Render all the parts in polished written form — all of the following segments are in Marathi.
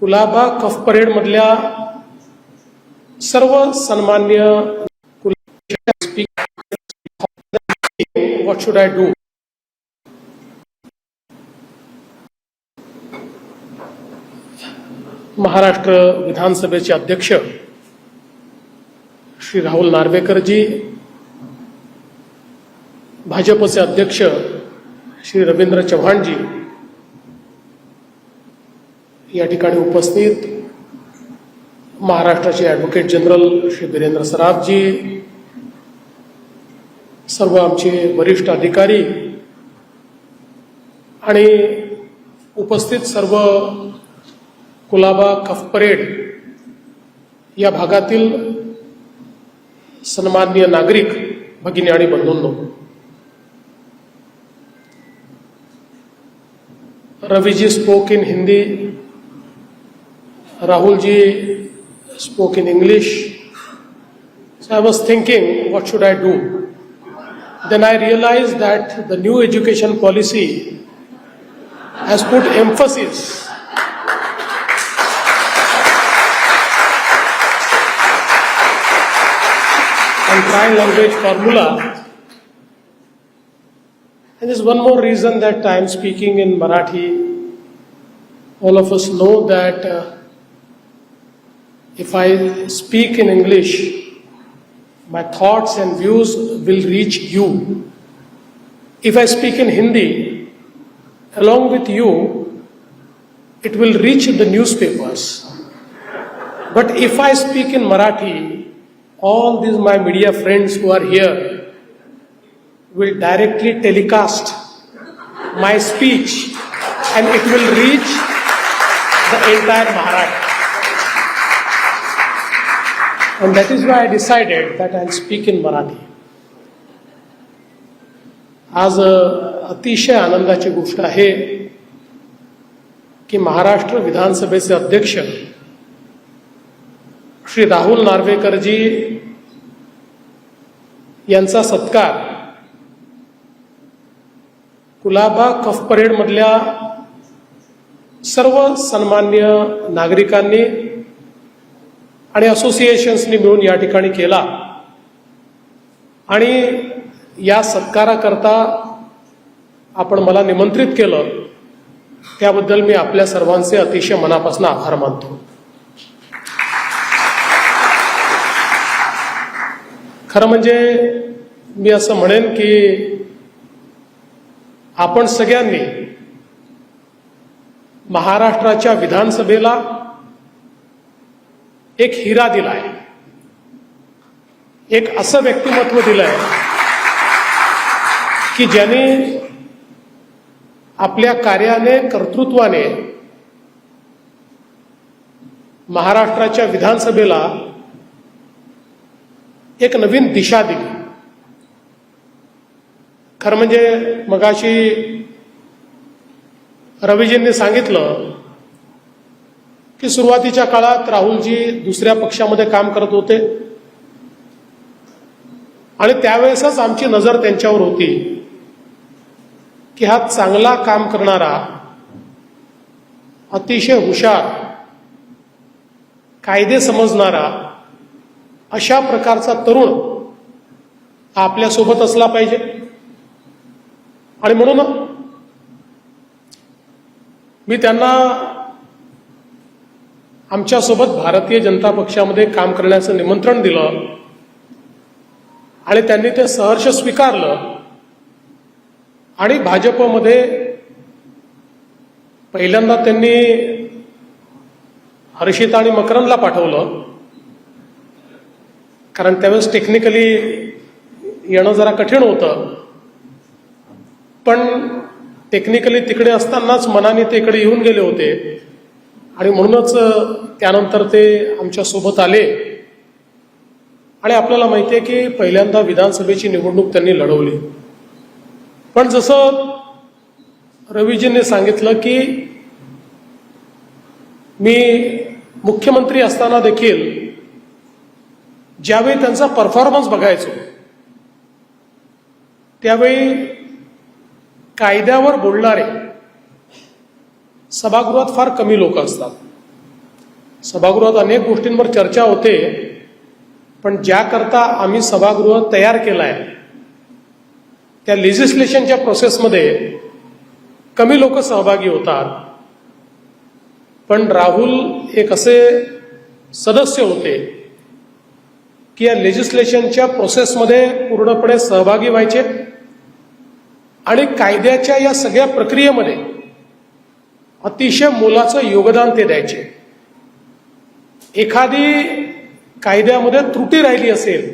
कुलाबा कफ परेड मधल्या सर्व सन्मान्य what should I do. Maharashtra विधानसभेचे अध्यक्ष श्री राहुल नार्वेकरजी, भाजपचे अध्यक्ष श्री रवींद्र चव्हाणजी, या ठिकाणी उपस्थित महाराष्ट्राचे ॲडव्होकेट जनरल श्री वीरेंद्र सराफजी, सर्व आमचे वरिष्ठ अधिकारी आणि उपस्थित सर्व कुलाबा कफ परेड या भागातील सन्माननीय नागरिक भगिनी आणि बंधूंनो, Raviji spoke in Hindi, Rahulji spoke in English. So I was thinking, what should I do? Then I realized that the new education policy has put emphasis on tri-language formula. And there's one more reason that I am speaking in Marathi. All of us know that if I speak in English, my thoughts and views will reach you. If I speak in Hindi, along with you, it will reach the newspapers. But if I speak in Marathi, all these my media friends who are here will directly telecast my speech and it will reach the entire Maharashtra. And that is why I decided that I'll speak in Marathi. आज अतिशय आनंदाची गोष्ट आहे की महाराष्ट्र विधानसभेचे अध्यक्ष श्री राहुल नार्वेकरजी यांचा सत्कार कुलाबा कफ परेड मधल्या सर्व सन्मान्य नागरिकांनी आणि असोसिएशन्सनी मिळून या ठिकाणी केला. आणि या सत्काराकरता आपण मला निमंत्रित केलं, त्याबद्दल मी आपल्या सर्वांचे अतिशय मनापासून आभार मानतो. खरं म्हणजे मी असं म्हणेन की आपण सगळ्यांनी महाराष्ट्राच्या विधानसभेला एक हिरा दिलाय, एक असं व्यक्तिमत्व दिलंय की ज्यांनी आपल्या कार्याने, कर्तृत्वाने महाराष्ट्राच्या विधानसभेला एक नवीन दिशा दिली. खरं म्हणजे मगाशी रवीजींनी सांगितलं की सुरुवातीच्या काळात राहुलजी दुसऱ्या पक्षामध्ये काम करत होते आणि त्यावेळेसच आमची नजर त्यांच्यावर होती की हा चांगला काम करणारा, अतिशय हुशार, कायदे समजणारा अशा प्रकारचा तरुण आपल्यासोबत असला पाहिजे. आणि म्हणून मी त्यांना आमच्यासोबत भारतीय जनता पक्षामध्ये काम करण्याचं निमंत्रण दिलं आणि त्यांनी ते सहर्ष स्वीकारलं. आणि भाजपमध्ये पहिल्यांदा त्यांनी हर्षित आणि मकरंदला पाठवलं, कारण त्यावेळेस टेक्निकली येणं जरा कठीण होतं. पण टेक्निकली तिकडे असतानाच मनाने ते इकडे येऊन गेले होते आणि म्हणूनच त्यानंतर ते आमच्यासोबत आले. आणि आपल्याला माहिती आहे की पहिल्यांदा विधानसभेची निवडणूक त्यांनी लढवली. पण जसं रवीजींनी सांगितलं की मी मुख्यमंत्री असताना देखील ज्यावेळी त्यांचा परफॉर्मन्स बघायचो त्यावेळी कायद्यावर बोलणारे सभागृहात फार कमी लोक असतात. सभागृहात अनेक गोष्टींवर चर्चा होते, पण ज्याकरता आम्ही सभागृह तयार केलं आहे त्या लेजिस्लेशनच्या प्रोसेसमध्ये कमी लोक सहभागी होतात. पण राहुल एक असे सदस्य होते की या लेजिस्लेशनच्या प्रोसेसमध्ये पूर्णपणे सहभागी व्हायचे आणि कायद्याच्या या सगळ्या प्रक्रियेमध्ये अतिशय मोलाचं योगदान ते द्यायचे. एखादी कायद्यामध्ये त्रुटी राहिली असेल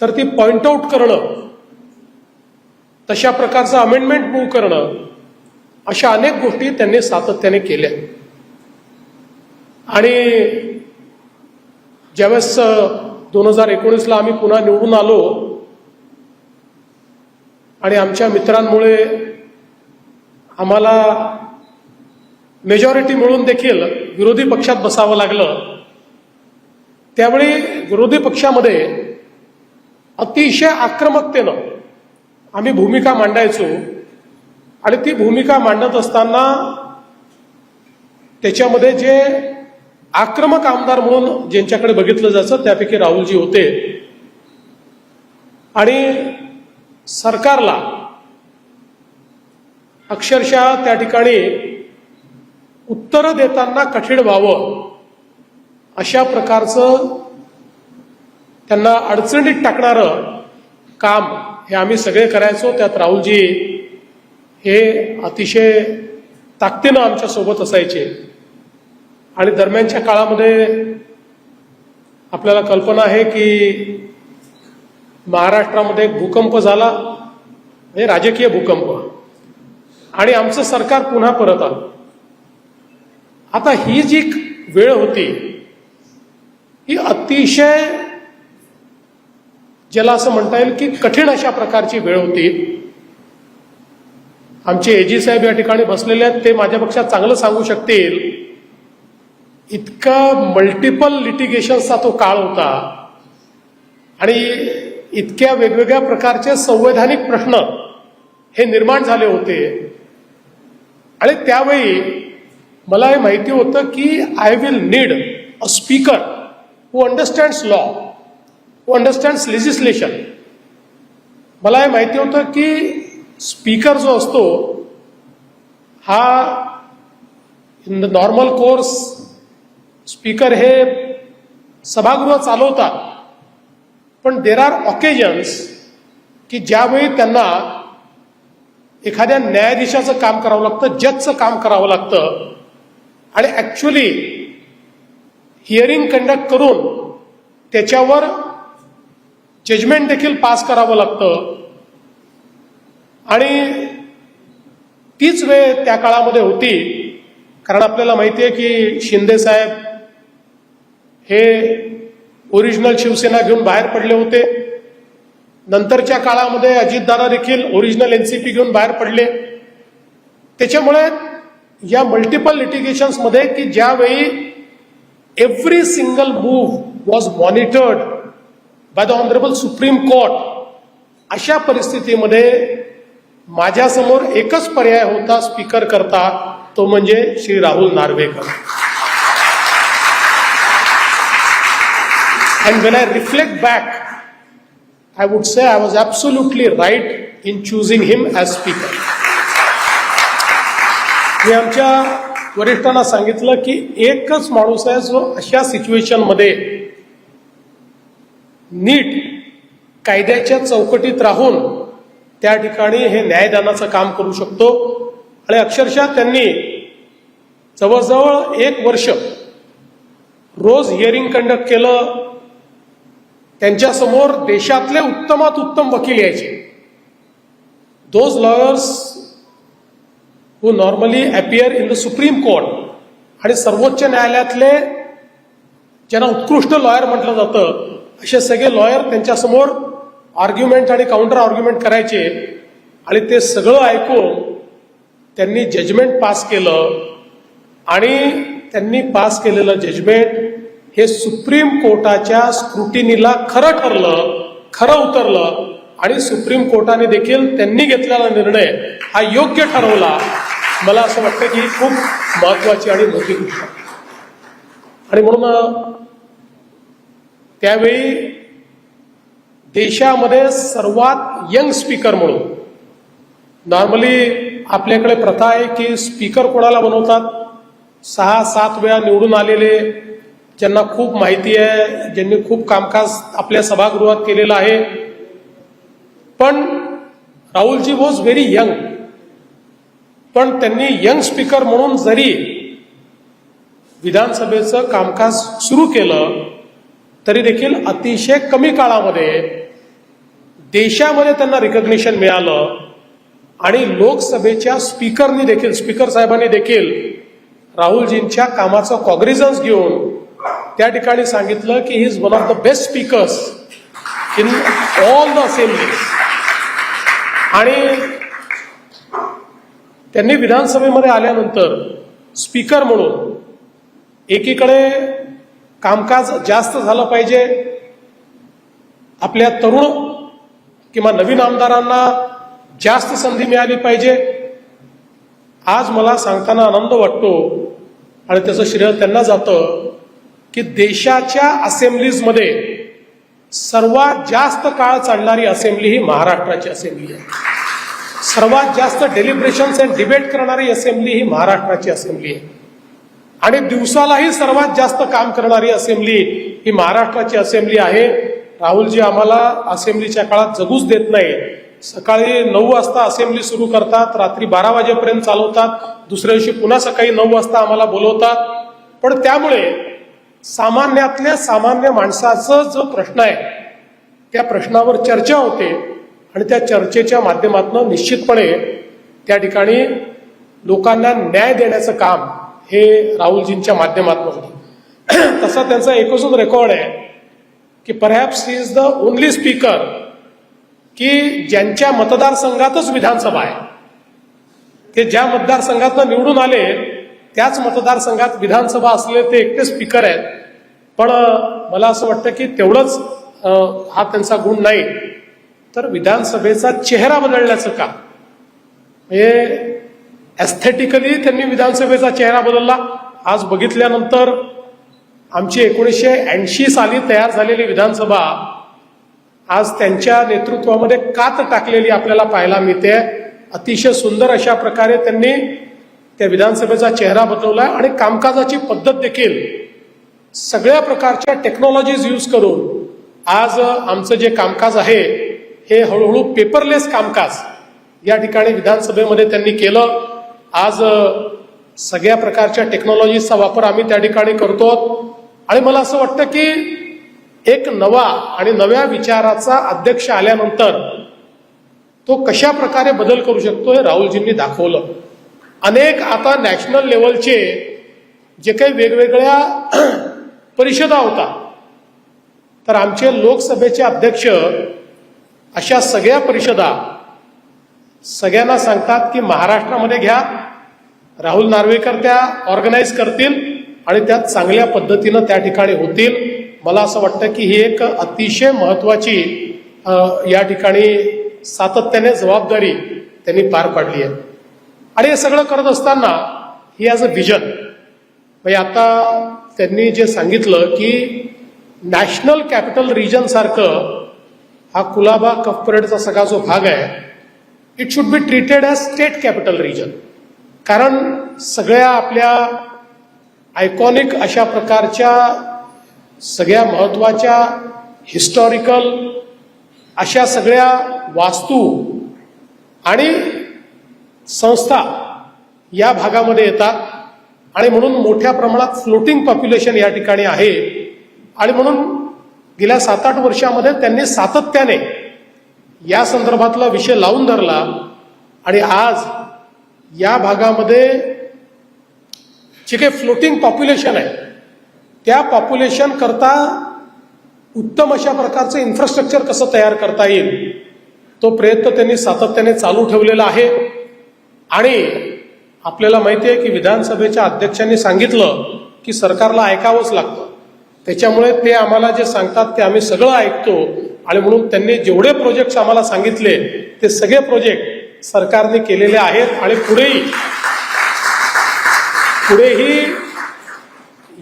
तर ती पॉइंट आउट करणं, तशा प्रकारचं अमेंडमेंट मूव्ह करणं, अशा अनेक गोष्टी त्यांनी सातत्याने केल्या. आणि ज्यावेळेस 2019ला आम्ही पुन्हा निवडून आलो आणि आमच्या मित्रांमुळे आम्हाला मेजॉरिटी मिळून देखील विरोधी पक्षात बसावं लागलं, त्यावेळी विरोधी पक्षामध्ये अतिशय आक्रमकतेनं आम्ही भूमिका मांडायचो आणि ती भूमिका मांडत असताना त्याच्यामध्ये जे आक्रमक आमदार म्हणून ज्यांच्याकडे बघितलं जायचं त्यापैकी राहुलजी होते. आणि सरकारला अक्षरशः त्या ठिकाणी उत्तरं देताना कठीण व्हावं अशा प्रकारचं त्यांना अडचणीत टाकणारं काम हे आम्ही सगळे करायचो. त्यात राहुलजी हे अतिशय ताकदीनं आमच्या सोबत असायचे. आणि दरम्यानच्या काळामध्ये आपल्याला कल्पना आहे की महाराष्ट्रामध्ये एक भूकंप झाला, म्हणजे राजकीय भूकंप, आणि आमचं सरकार पुन्हा परत आलं. आता ही जी वेळ होती ही अतिशय, ज्याला असं म्हणता येईल की कठीण अशा प्रकारची वेळ होती. आमचे एजी साहेब या ठिकाणी बसलेले आहेत, ते माझ्यापेक्षा चांगलं सांगू शकतील. इतका मल्टिपल लिटिगेशन्सचा तो काळ होता आणि इतक्या वेगवेगळ्या प्रकारचे संवैधानिक प्रश्न हे निर्माण झाले होते. आणि त्यावेळी मला हे माहिती होतं की I will need a speaker who understands law, who understands legislation. मला हे माहिती होतं की स्पीकर जो असतो हा in the normal course speaker हे सभागृह चालवतात, पण देर आर ऑकेजन्स की ज्यावेळी त्यांना एखाद्या न्यायाधीशाचं काम करावं लागतं, जजचं काम करावं लागतं आणि ऍक्च्युली हिअरिंग कंडक्ट करून त्याच्यावर जजमेंट देखील पास करावं लागतं. आणि तीच वेळ त्या काळामध्ये होती, कारण आपल्याला माहिती आहे की शिंदे साहेब हे ओरिजिनल शिवसेना घेऊन बाहेर पडले होते. नंतरच्या काळामध्ये अजितदादा देखील ओरिजिनल एनसीपी घेऊन बाहेर पडले. त्याच्यामुळे या मल्टिपल लिटिगेशन्समध्ये की ज्यावेळी every single move was monitored by the honourable supreme court, अशा परिस्थितीमध्ये माझ्यासमोर एकच पर्याय होता स्पीकर करता, तो म्हणजे Shri Rahul Narvekar. And when I reflect back, I would say I was absolutely right in choosing him as speaker. मी आमच्या वरिष्ठांना सांगितलं की एकच माणूस आहे जो अशा सिच्युएशनमध्ये नीट कायद्याच्या चौकटीत राहून त्या ठिकाणी हे न्यायदानाचं काम करू शकतो. आणि अक्षरशः त्यांनी जवळजवळ 1 वर्ष रोज हिअरिंग कंडक्ट केलं. त्यांच्यासमोर देशातले उत्तमात उत्तम वकील यायचे. Those lawyers who normally appear in the supreme court, आणि सर्वोच्च न्यायालयातले ज्यांना उत्कृष्ट लॉयर म्हटलं जातं असे सगळे लॉयर त्यांच्यासमोर आर्ग्युमेंट आणि काउंटर आर्ग्युमेंट करायचे. आणि ते सगळं ऐकून त्यांनी जजमेंट पास केलं. आणि त्यांनी पास केलेलं जजमेंट हे सुप्रीम कोर्टाच्या स्क्रुटिनीला खरं ठरलं, खरं उतरलं. आणि सुप्रीम कोर्टाने देखील त्यांनी घेतलेला निर्णय हा योग्य ठरवला. मला असं वाटतं की ही खूप महत्वाची आणि मोठी गोष्ट आहे. आणि म्हणून त्यावेळी देशामध्ये सर्वात यंग स्पीकर म्हणून, नॉर्मली आपल्याकडे प्रथा आहे की स्पीकर कोणाला बनवतात 6-7 वेळा निवडून आलेले, ज्यांना खूप माहिती आहे, ज्यांनी खूप कामकाज आपल्या सभागृहात केलेलं आहे. पण राहुलजी वॉज व्हेरी यंग. पण त्यांनी यंग स्पीकर म्हणून जरी विधानसभेचं कामकाज सुरू केलं तरी देखील अतिशय कमी काळामध्ये देशामध्ये त्यांना रिकॉग्निशन मिळालं आणि लोकसभेच्या स्पीकरनी देखील, स्पीकर साहेबांनी देखील राहुलजींच्या कामाचं कॉग्निझन्स घेऊन त्या ठिकाणी सांगितलं की he is one of the best speakers in all the assemblies. आणि त्यांनी विधानसभेमध्ये आल्यानंतर स्पीकर म्हणून एकीकडे कामकाज जास्त झालं पाहिजे, आपल्या तरुण किंवा नवीन आमदारांना जास्त संधी मिळाली पाहिजे. आज मला सांगताना आनंद वाटतो आणि त्याचं श्रेय त्यांना जातं की देशाच्या असेंब्लीजमध्ये सर्वात जास्त काळ चालणारी असेंब्ली ही महाराष्ट्राची असेंब्ली आहे. सर्वात जास्त डेलिब्रेशन्स अँड डिबेट करणारी असेंब्ली ही महाराष्ट्राची असेंब्ली आहे. आणि दिवसालाही सर्वात जास्त काम करणारी असेंब्ली ही महाराष्ट्राची असेंब्ली आहे. राहुलजी आम्हाला असेंब्लीच्या काळात जगूच देत नाही. सकाळी 9 वाजता असेंब्ली सुरू करतात, रात्री 12 वाजेपर्यंत चालवतात, दुसऱ्या दिवशी पुन्हा सकाळी 9 वाजता आम्हाला बोलवतात. पण त्यामुळे सामान्यातल्या सामान्य माणसाचा जो प्रश्न आहे त्या प्रश्नावर चर्चा होते आणि त्या चर्चेच्या माध्यमातून निश्चितपणे त्या ठिकाणी लोकांना न्याय देण्याचं काम हे राहुलजींच्या माध्यमातून होतं. तसा त्यांचा एकच रेकॉर्ड आहे की perhaps he is the only speaker की ज्यांच्या मतदारसंघातच विधानसभा आहे. ते ज्या मतदारसंघातून निवडून आले त्याच मतदारसंघात विधानसभा असलेले ते एकटे स्पीकर आहेत. पण मला असं वाटतं की तेवढंच हा त्यांचा गुण नाही, तर विधानसभेचा चेहरा बदलण्याचं काम, म्हणजे एस्थेटिकली त्यांनी विधानसभेचा चेहरा बदलला. आज बघितल्यानंतर आमची 1980 साली तयार झालेली विधानसभा आज त्यांच्या नेतृत्वामध्ये कात टाकलेली आपल्याला पाहायला मिळते. अतिशय सुंदर अशा प्रकारे त्यांनी त्या विधानसभेचा चेहरा बदलवला आणि कामकाजाची पद्धत देखील सगळ्या प्रकारच्या टेक्नॉलॉजीज यूज करून आज आमचं जे कामकाज आहे हे हळूहळू पेपरलेस कामकाज या ठिकाणी विधानसभेमध्ये त्यांनी केलं. आज सगळ्या प्रकारच्या टेक्नॉलॉजीचा वापर आम्ही त्या ठिकाणी करतो आणि मला असं वाटतं की एक नवा आणि नव्या विचाराचा अध्यक्ष आल्यानंतर तो कशा प्रकारे बदल करू शकतो हे राहुलजींनी दाखवलं. अनेक आता नॅशनल लेवलचे जे काही वेगवेगळ्या परिषदा होता, तर आमचे लोकसभेचे अध्यक्ष अशा सगळ्या परिषदा सगळ्यांना सांगतात की महाराष्ट्रामध्ये घ्या, राहुल नार्वेकर त्या ऑर्गनाईज करतील आणि त्यात चांगल्या पद्धतीनं त्या ठिकाणी होतील. मला असं वाटतं की ही एक अतिशय महत्वाची या ठिकाणी सातत्याने जबाबदारी त्यांनी पार पाडली आहे. आणि हे सगळं करत असताना ही ॲज अ व्हिजन, म्हणजे आता त्यांनी जे सांगितलं की नॅशनल कॅपिटल रिजन सारखं हा कुलाबा कफ परेडचा सगळा जो भाग आहे it should be treated as state capital region. कारण सगळ्या आपल्या आयकॉनिक अशा प्रकारच्या सगळ्या महत्वाच्या हिस्टॉरिकल अशा सगळ्या वास्तू आणि संस्था या भागामध्ये येतात आणि म्हणून मोठ्या प्रमाणात फ्लोटिंग पॉप्युलेशन या ठिकाणी आहे. आणि म्हणून गेल्या 7-8 वर्षामध्ये त्यांनी सातत्याने या संदर्भातला विषय लावून धरला आणि आज या भागामध्ये जे काही फ्लोटिंग पॉप्युलेशन आहे त्या पॉप्युलेशन करता उत्तम अशा प्रकारचं इन्फ्रास्ट्रक्चर कसं तयार करता येईल तो प्रयत्न त्यांनी सातत्याने चालू ठेवलेला आहे. आणि आपल्याला माहिती आहे की विधानसभेच्या अध्यक्षांनी सांगितलं की सरकारला ऐकावंच लागतं, त्याच्यामुळे ते आम्हाला जे सांगतात ते आम्ही सगळं ऐकतो. आणि म्हणून त्यांनी जेवढे प्रोजेक्ट्स आम्हाला सांगितले ते सगळे प्रोजेक्ट सरकारने केलेले आहेत आणि पुढेही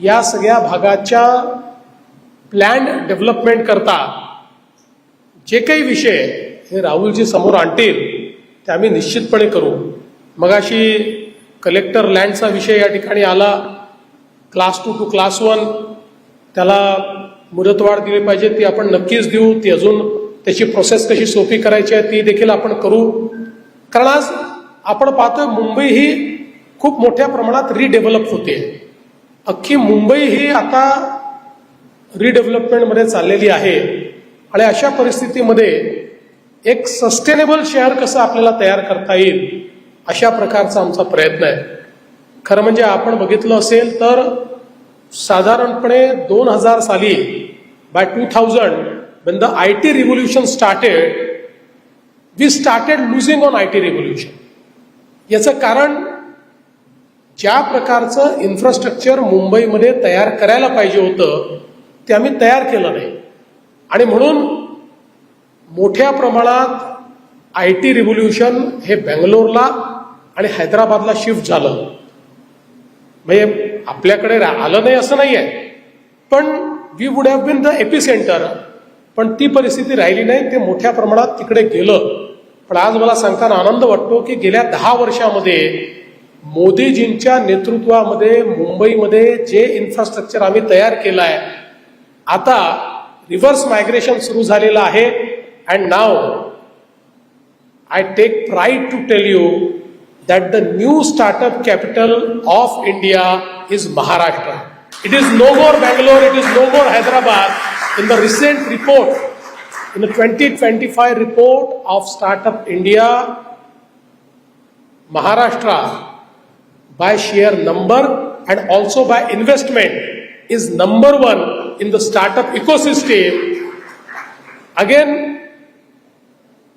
या सगळ्या भागाच्या प्लॅन डेव्हलपमेंट करता जे काही विषय हे राहुलजी समोर आणतील ते आम्ही निश्चितपणे करू. मगाशी कलेक्टर लँडचा विषय या ठिकाणी आला. क्लास 2 to क्लास 1 त्याला मुदतवाढ दिली पाहिजे, ती आपण नक्कीच देऊ. ती अजून त्याची प्रोसेस कशी सोपी करायची आहे ती देखील आपण करू. कारण आज आपण पाहतोय मुंबई ही खूप मोठ्या प्रमाणात रिडेव्हलप होते. अख्खी मुंबई ही आता रिडेव्हलपमेंटमध्ये चाललेली आहे. आणि अशा परिस्थितीमध्ये एक सस्टेनेबल शहर कसं आपल्याला तयार करता येईल अशा प्रकारचा आमचा प्रयत्न आहे. खरं म्हणजे आपण बघितलं असेल तर साधारणपणे 2000 साली bye 2000 when the IT revolution started, we started losing on IT revolution. याचं कारण ज्या प्रकारचं इन्फ्रास्ट्रक्चर मुंबईमध्ये तयार करायला पाहिजे होतं ते आम्ही तयार केलं नाही. आणि म्हणून मोठ्या प्रमाणात IT रिव्होल्युशन हे बेंगलोरला आणि हैदराबादला शिफ्ट झालं. म्हणजे आपल्याकडे आलं नाही असं नाही आहे, पण we would have been the epicentre. पण ती परिस्थिती राहिली नाही, ते मोठ्या प्रमाणात तिकडे गेलं. पण आज मला सांगताना आनंद वाटतो की गेल्या 10 वर्षामध्ये मोदीजींच्या नेतृत्वामध्ये मुंबईमध्ये जे इन्फ्रास्ट्रक्चर आम्ही तयार केलं आहे, आता रिव्हर्स मायग्रेशन सुरू झालेलं आहे. And now I take pride to tell you that the new startup capital of India is Maharashtra. It is no more Bangalore, it is no more Hyderabad. In the recent report, in the 2025 report of Startup India, Maharashtra by sheer number and also by investment is number 1 in the startup ecosystem. Again,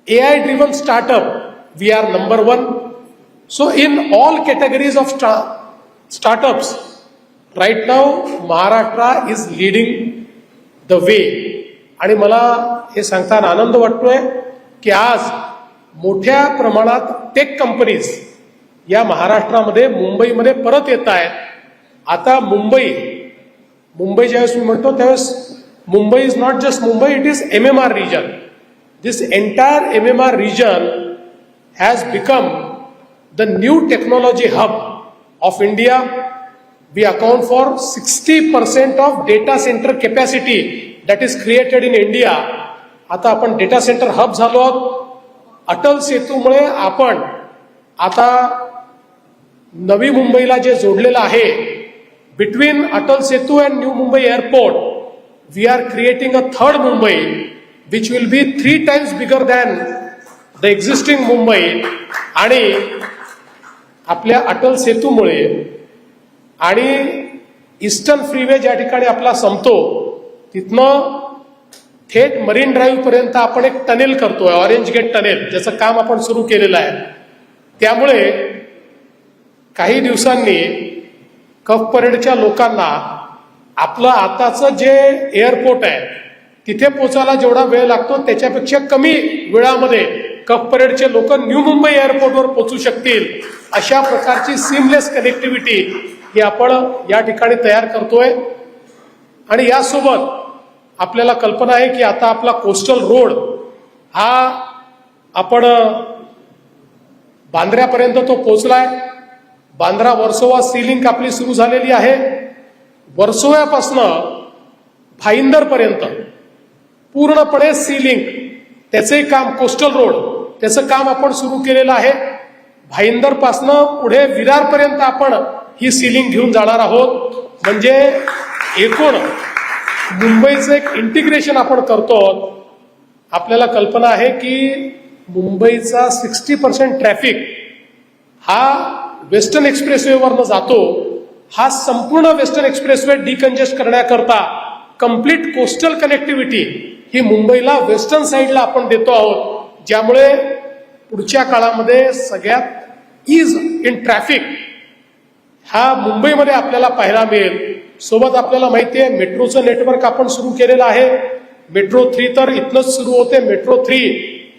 AI driven startup, we are number 1. So in all categories of startups, right now Maharashtra is leading the way. आणि मला हे सांगताना आनंद वाटतोय की आज मोठ्या प्रमाणात टेक कंपनीज या महाराष्ट्रामध्ये मुंबईमध्ये परत येत आहेत. आता मुंबई ज्यावेळेस मी म्हणतो त्यावेळेस Mumbai is not just Mumbai, it is MMR region. This entire MMR region has become the new technology hub of India. We account for 60% of data center capacity that is created in India. आता आपण डेटा सेंटर हब झालो आहोत. अटल सेतूमुळे आपण आता नवी मुंबईला जे जोडलेलं आहे, between Atal Setu and new Mumbai airport, we are creating a third Mumbai which will be 3 times bigger than the existing Mumbai. आणि आपल्या अटल सेतूमुळे आणि ईस्टर्न फ्रीवे ज्या ठिकाणी आपला संपतो तिथनं थेट मरीन ड्राईव्ह पर्यंत आपण एक टनेल करतोय, ऑरेंज गेट टनेल, ज्याचं काम आपण सुरू केलेलं आहे. त्यामुळे काही दिवसांनी कफ परेडच्या लोकांना आपलं आताचं जे एअरपोर्ट आहे तिथे पोचायला जेवढा वेळ लागतो त्याच्यापेक्षा कमी वेळामध्ये कफ परेडचे लोक न्यू मुंबई एअरपोर्टवर पोहोचू शकतील. अशा प्रकारची सीमलेस कनेक्टिव्हिटी ही आपण या ठिकाणी तयार करतोय. आणि यासोबत आपल्याला कल्पना आहे की आता आपला कोस्टल रोड हा आपण बांद्र्यापर्यंत तो पोहोचलाय. बांद्रा वर्सोवा सी लिंक आपली सुरू झालेली आहे. वर्सोव्यापासनं भाईंदरपर्यंत पूर्णपणे सी लिंक, त्याचे काम, कोस्टल रोड त्याचं काम आपण सुरू केलेलं आहे. भाईंदरपासनं पुढे विरारपर्यंत आपण ही सीलिंग घेऊन जाणार आहोत. म्हणजे एकूण मुंबईचं एक इंटिग्रेशन आपण करतो. आपल्याला कल्पना आहे की मुंबईचा 60% ट्रॅफिक हा वेस्टर्न एक्सप्रेसवेवरनं जातो. हा संपूर्ण वेस्टर्न एक्सप्रेसवे डिकंजेस्ट करण्याकरता कंप्लीट कोस्टल कनेक्टिव्हिटी ही मुंबईला वेस्टर्न साईडला आपण देतो आहोत. ज्यामुळे पुढच्या काळामध्ये सगळ्यात ईज इन ट्रॅफिक हा मुंबईमध्ये आपल्याला पाहायला मिळेल. सोबत आपल्याला माहिती आहे मेट्रोचं नेटवर्क आपण सुरू केलेलं आहे. मेट्रो 3 तर इथनंच सुरू होते. मेट्रो 3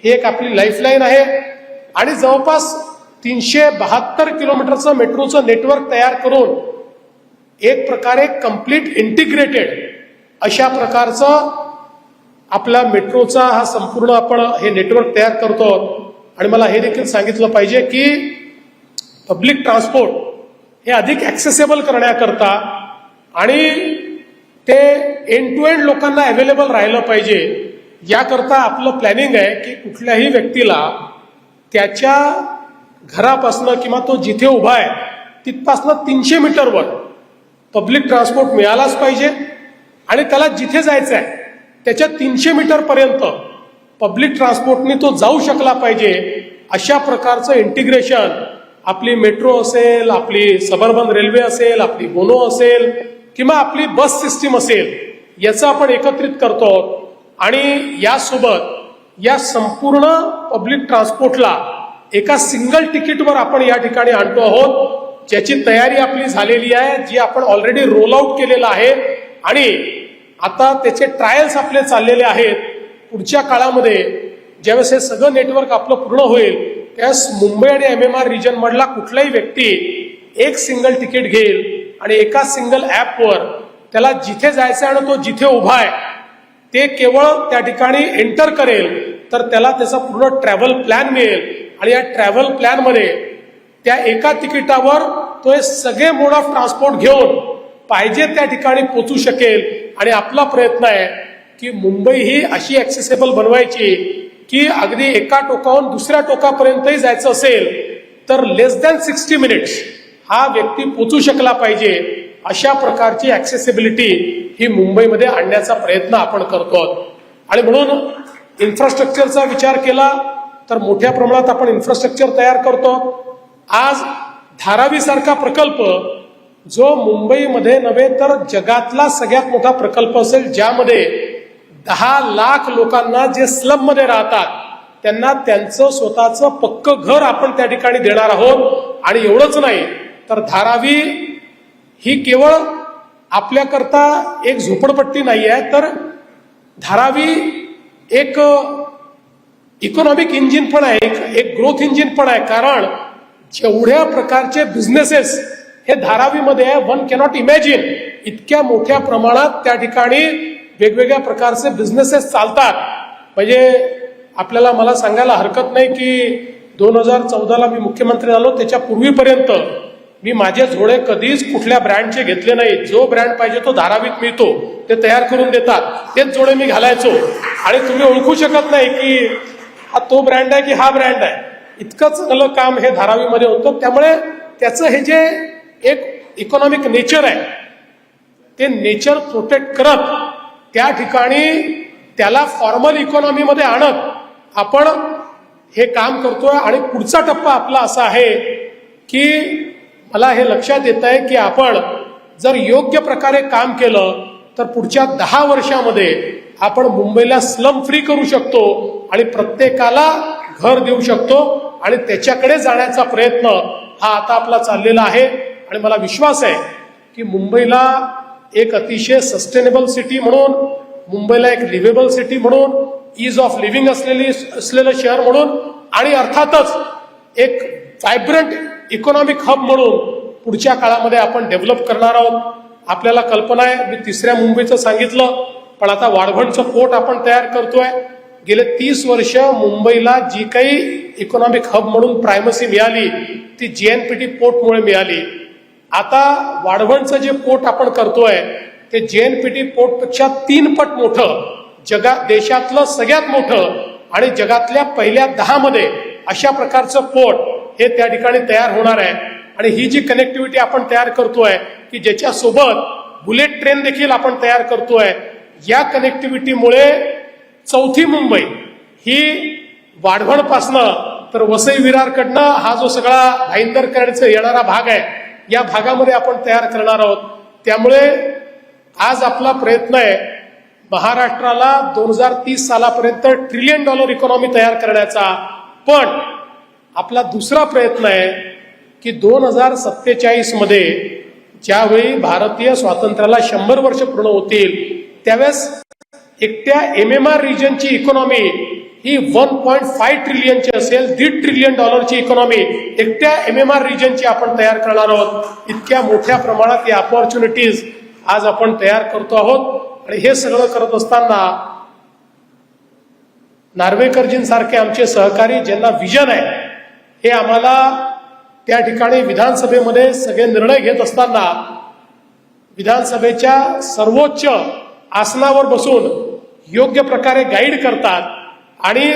ही एक आपली लाईफलाईन आहे. आणि जवळपास 372 किलोमीटरचं मेट्रोचं नेटवर्क तयार करून एक प्रकारे कंप्लीट इंटिग्रेटेड अशा प्रकारचं आपल्या मेट्रोचा हा संपूर्ण आपण हे नेटवर्क तयार करतो. आणि मला हे देखील सांगितलं पाहिजे की पब्लिक ट्रान्सपोर्ट हे अधिक ॲक्सेसेबल करण्याकरता आणि ते एंड टू एंड लोकांना अवेलेबल राहिलं पाहिजे याकरता आपलं प्लॅनिंग आहे की कुठल्याही व्यक्तीला त्याच्या घरापासनं किंवा तो जिथे उभा आहे तिथपासनं 300 मीटरवर पब्लिक ट्रान्सपोर्ट मिळालाच पाहिजे आणि त्याला जिथे जायचं आहे त्याच्या 300 मीटरपर्यंत पब्लिक ट्रान्सपोर्टने तो जाऊ शकला पाहिजे. अशा प्रकारचं इंटिग्रेशन आपली मेट्रो असेल, आपली सबअर्बन रेल्वे असेल, आपली मोनो असेल किंवा आपली बस सिस्टीम असेल याचं आपण एकत्रित करतो. आणि यासोबत या संपूर्ण पब्लिक ट्रान्सपोर्टला एका सिंगल तिकीटवर आपण या ठिकाणी आणतो आहोत, ज्याची तयारी आपली झालेली आहे, जी आपण ऑलरेडी रोल आउट केलेलं आहे आणि आता त्याचे ट्रायल्स आपले चाललेले आहेत. पुढच्या काळामध्ये ज्यावेळेस हे सगळं नेटवर्क आपलं पूर्ण होईल त्यावेळेस मुंबई आणि MMR रिजन मधला कुठलाही व्यक्ती एक सिंगल तिकीट घेईल आणि एका सिंगल ॲपवर त्याला जिथे जायचं आहे आणि तो जिथे उभा आहे ते केवळ त्या ठिकाणी एंटर करेल तर त्याला त्याचा पूर्ण ट्रॅव्हल प्लॅन मिळेल. आणि या ट्रॅव्हल प्लॅनमध्ये त्या एका तिकिटावर तो हे सगळे मोड ऑफ ट्रान्सपोर्ट घेऊन पाहिजे त्या ठिकाणी पोचू शकेल. आणि आपला प्रयत्न आहे की मुंबई ही अशी ॲक्सेसेबल बनवायची की अगदी एका टोकाहून दुसऱ्या टोकापर्यंतही जायचं असेल तर लेस दॅन 60 मिनिट्स हा व्यक्ती पोचू शकला पाहिजे. अशा प्रकारची ॲक्सेसिबिलिटी ही मुंबईमध्ये आणण्याचा प्रयत्न आपण करतो. आणि म्हणून इन्फ्रास्ट्रक्चरचा विचार केला तर मोठ्या प्रमाणात आपण इन्फ्रास्ट्रक्चर तयार करतो. आज धारावी सारखा प्रकल्प जो मुंबईमध्ये नव्हे तर जगातला सगळ्यात मोठा प्रकल्प असेल, ज्यामध्ये 10 लाख लोकांना जे स्लम मध्ये राहतात त्यांना त्यांचं स्वतःचं पक्कं घर आपण त्या ठिकाणी देणार आहोत. आणि एवढंच नाही तर धारावी ही केवळ आपल्याकरता एक झोपडपट्टी नाही आहे, तर धारावी एक इकॉनॉमिक इंजिन पण आहे, एक ग्रोथ इंजिन पण आहे. कारण जेवढ्या प्रकारचे बिझनेसेस हे धारावीमध्ये आहे, वन कॅनॉट इमॅजिन इतक्या मोठ्या प्रमाणात त्या ठिकाणी वेगवेगळ्या प्रकारचे बिझनेसेस चालतात. म्हणजे आपल्याला मला सांगायला हरकत नाही की 2014ला मी मुख्यमंत्री झालो त्याच्या पूर्वीपर्यंत मी माझे झोळे कधीच कुठल्या ब्रँडचे घेतले नाही. जो ब्रँड पाहिजे तो धारावीत मिळतो, ते तयार करून देतात, तेच जोडे मी घालायचो. आणि तुम्ही ओळखू शकत नाही की हा तो ब्रँड आहे की हा ब्रँड आहे. इतकं चांगलं काम हे धारावीमध्ये होतं. त्यामुळे त्याचं हे जे एक इकॉनॉमिक नेचर आहे ते नेचर प्रोटेक्ट करत त्या ठिकाणी त्याला फॉर्मल इकॉनॉमीमध्ये आणत आपण हे काम करतोय. आणि पुढचा टप्पा आपला असा आहे की मला हे लक्षात येत आहे की आपण जर योग्य प्रकारे काम केलं तर पुढच्या 10 वर्षामध्ये आपण मुंबईला स्लम फ्री करू शकतो आणि प्रत्येकाला घर देऊ शकतो. आणि त्याच्याकडे जाण्याचा प्रयत्न हा आता आपला चाललेला आहे. आणि मला विश्वास आहे की मुंबईला एक अतिशय सस्टेनेबल सिटी म्हणून, मुंबईला एक लिव्हेबल सिटी म्हणून, ईज ऑफ लिव्हिंग असलेलं शहर म्हणून आणि अर्थातच एक व्हायब्रंट इकॉनॉमिक हब म्हणून पुढच्या काळामध्ये आपण डेव्हलप करणार आहोत. आपल्याला कल्पना आहे, मी 3ऱ्या मुंबईचं सांगितलं, पण आता वाढवणचं पोर्ट आपण तयार करतोय. गेले 30 वर्ष मुंबईला जी काही इकॉनॉमिक हब म्हणून प्रायमसी मिळाली ती JNPT पोर्टमुळे मिळाली. आता वाढवणचं जे पोर्ट आपण करतोय ते JNPT पोर्टपेक्षा 3 पट मोठं, देशातलं सगळ्यात मोठं आणि जगातल्या पहिल्या 10 मध्ये अशा प्रकारचं पोर्ट हे त्या ठिकाणी तयार होणार आहे. आणि ही जी कनेक्टिव्हिटी आपण तयार करतोय की ज्याच्यासोबत बुलेट ट्रेन देखील आपण तयार करतोय, या कनेक्टिव्हिटीमुळे 4थी मुंबई ही वाढवणपासनं तर वसई विरारकडनं हा जो सगळा भाईंदरकरचा येणारा भाग आहे या भागामध्ये आपण तयार करणार आहोत. त्यामुळे आज आपला प्रयत्न आहे महाराष्ट्राला 2030 सालापर्यंत $1 ट्रिलियन इकॉनॉमी तयार करण्याचा. पण आपला दुसरा प्रयत्न आहे की 2047 मध्ये ज्यावेळी भारतीय स्वातंत्र्याला 100 वर्ष पूर्ण होतील त्यावेळेस एकट्या MMR रिजनची इकॉनॉमी ही 1.5 ट्रिलियनची असेल, $1.5 ट्रिलियन इकॉनॉमी एकट्या MMR रिजनची आपण तयार करणार आहोत. इतक्या मोठ्या प्रमाणात या अपॉर्च्युनिटीज आज आपण तयार करतो आहोत. आणि हे सगळं करत असताना नार्वेकरजींसारखे आमचे सहकारी ज्यांना विजन आहे, हे आम्हाला त्या ठिकाणी विधानसभेमध्ये सगळे निर्णय घेत असताना विधानसभेच्या सर्वोच्च आसनावर बसून योग्य प्रकारे गाईड करतात आणि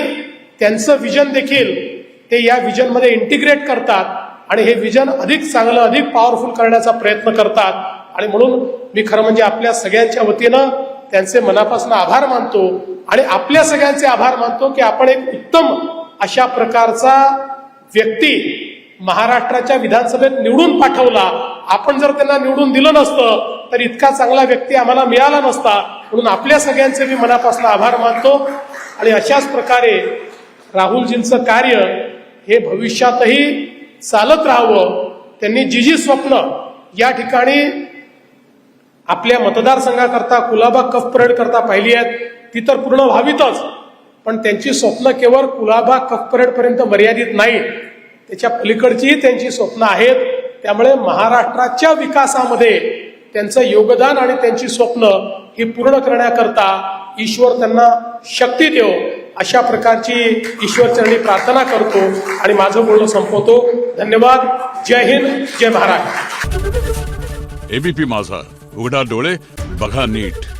त्यांचं विजन देखील ते या विजनमध्ये इंटिग्रेट करतात आणि हे विजन अधिक चांगलं, अधिक पॉवरफुल करण्याचा प्रयत्न करतात. आणि म्हणून मी खरं म्हणजे आपल्या सगळ्यांच्या वतीनं त्यांचे मनापासून आभार मानतो आणि आपल्या सगळ्यांचे आभार मानतो की आपण एक उत्तम अशा प्रकारचा व्यक्ती महाराष्ट्राच्या विधानसभेत निवडून पाठवला. आपण जर त्यांना निवडून दिलं नसतं तर इतका चांगला व्यक्ती आम्हाला मिळाला नसता. म्हणून आपल्या सगळ्यांचे मी मनापासून आभार मानतो. आणि अशाच प्रकारे राहुलजींचं कार्य हे भविष्यातही चालत राहावं. त्यांनी जी स्वप्न या ठिकाणी आपल्या मतदारसंघाकरता कुलाबा कफ परेड करता पाहिली आहेत ती तर पूर्ण व्हावीतच, पण त्यांची स्वप्न केवळ कुलाबा कफ परेड पर्यंत मर्यादित नाहीत, त्याच्या पलीकडचीही त्यांची स्वप्न आहेत. त्यामुळे महाराष्ट्राच्या विकासामध्ये त्यांचं योगदान आणि त्यांची स्वप्न ही पूर्ण करण्याकरता ईश्वर त्यांना शक्ती देव, अशा प्रकारची ईश्वरचरणी प्रार्थना करतो आणि माझं बोलणं संपवतो. धन्यवाद. जय हिंद, जय महाराष्ट्र. एबीपी माझा, उघडा डोळे बघा नीट.